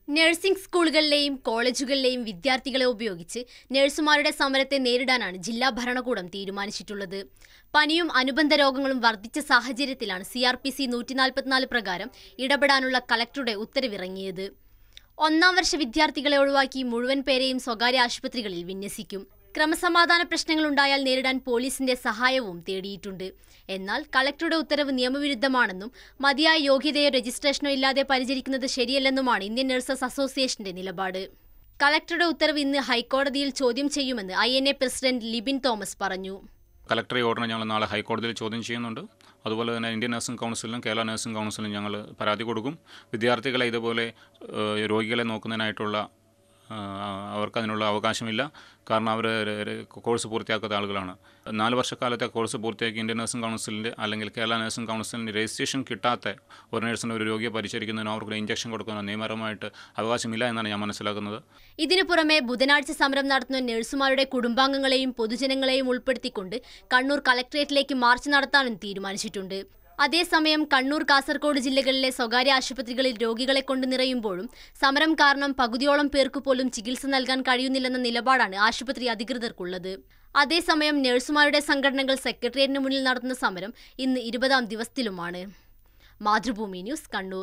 Nursing സ്കൂളുകളിലെയും കോളേജുകളിലെയും വിദ്യാർത്ഥികളെ ഉപയോഗിച്ച് നഴ്സുമാരുടെ സമരത്തെ നേരിടാനാണ് ജില്ലാ ഭരണകൂടം തീരുമാനിച്ചിട്ടുള്ളത്. പനിയും അനുബന്ധ രോഗങ്ങളും വർദ്ധിച്ച സാഹചര്യത്തിലാണ് CRPC 144 പ്രകാരം ഇടപെടാനുള്ള കളക്ടറുടെ ഉത്തരവിറങ്ങിയത്. ഒന്നാം വർഷ വിദ്യാർത്ഥികളെ ഒഴിവാക്കി മുഴുവൻ പേരെയും സ്വകാര്യ ആശുപത്രികളിൽ വിന്യസിക്കും. ക്രമസമാധാന പ്രശ്നങ്ങളുണ്ടായാൽ നേരിടാൻ പോലീസിന്റെ സഹായവും തേടിയിട്ടുണ്ട്. എന്നാൽ കളക്ടറുടെ ഉത്തരവ് നിയമവിരുദ്ധമാണെന്നും മതിയായ യോഗ്യതയോ രജിസ്ട്രേഷനോ ഇല്ലാതെ പരിചരിക്കുന്നത് ശരിയല്ലെന്നുമാണ് ഇന്ത്യൻ നഴ്സസ് അസോസിയേഷന്റെ നിലപാട്. കളക്ടറുടെ ഉത്തരവ് ഇന്ന് ഹൈക്കോടതിയിൽ ചോദ്യം ചെയ്യുമെന്ന് INA പ്രസിഡന്റ് ലിബിൻ തോമസ് പറഞ്ഞു. കളക്ടർ ഈ ഓർഡർ ഞങ്ങൾ നാളെ ഹൈക്കോടതിയിൽ ചോദ്യം ചെയ്യുന്നുണ്ട്. അതുപോലെ തന്നെ ഇന്ത്യൻ നഴ്സിംഗ് കൗൺസിലിനും കേരള നഴ്സിംഗ് കൗൺസിലിനും ഞങ്ങൾ പരാതി കൊടുക്കും. വിദ്യാർത്ഥികളെ ഇതുപോലെ രോഗികളെ നോക്കുന്നതിനായിട്ടുള്ള അവർക്കതിനുള്ള അവകാശമില്ല. കാരണം അവർ കോഴ്സ് പൂർത്തിയാക്കാത്ത ആളുകളാണ്. 4 വർഷക്കാലത്തെ കോഴ്സ് പൂർത്തിയാക്കി ഇന്ത്യൻ നഴ്സിംഗ് കൗൺസിലിൻ്റെ അല്ലെങ്കിൽ കേരള നഴ്സിംഗ് കൗൺസിലിൻ്റെ രജിസ്ട്രേഷൻ കിട്ടാത്ത ഒരു നഴ്സിന് ഒരു രോഗിയെ പരിചരിക്കുന്നതിനോ അവർക്ക് ഇഞ്ചക്ഷൻ കൊടുക്കാനോ നിയമപരമായിട്ട് അവകാശമില്ല എന്നാണ് ഞാൻ മനസ്സിലാക്കുന്നത്. ഇതിനു പുറമെ ബുധനാഴ്ച സമരം നടത്തുന്ന നഴ്സുമാരുടെ കുടുംബാംഗങ്ങളെയും പൊതുജനങ്ങളെയും ഉൾപ്പെടുത്തിക്കൊണ്ട് കണ്ണൂർ കളക്ടറേറ്റിലേക്ക് മാർച്ച് നടത്താനും തീരുമാനിച്ചിട്ടുണ്ട്. അതേസമയം കണ്ണൂർ, കാസർഗോഡ് ജില്ലകളിലെ സ്വകാര്യ ആശുപത്രികളിൽ രോഗികളെ കൊണ്ട് നിറയുമ്പോഴും സമരം കാരണം പകുതിയോളം പേർക്ക് പോലും ചികിത്സ നൽകാൻ കഴിയുന്നില്ലെന്ന നിലപാടാണ് ആശുപത്രി അധികൃതർക്കുള്ളത്. അതേസമയം നഴ്സുമാരുടെ സംഘടനകൾ സെക്രട്ടേറിയറ്റിന് മുന്നിൽ നടത്തുന്ന സമരം ഇന്ന് 20ാം ദിവസത്തിലുമാണ്. മാതൃഭൂമി ന്യൂസ്, കണ്ണൂർ.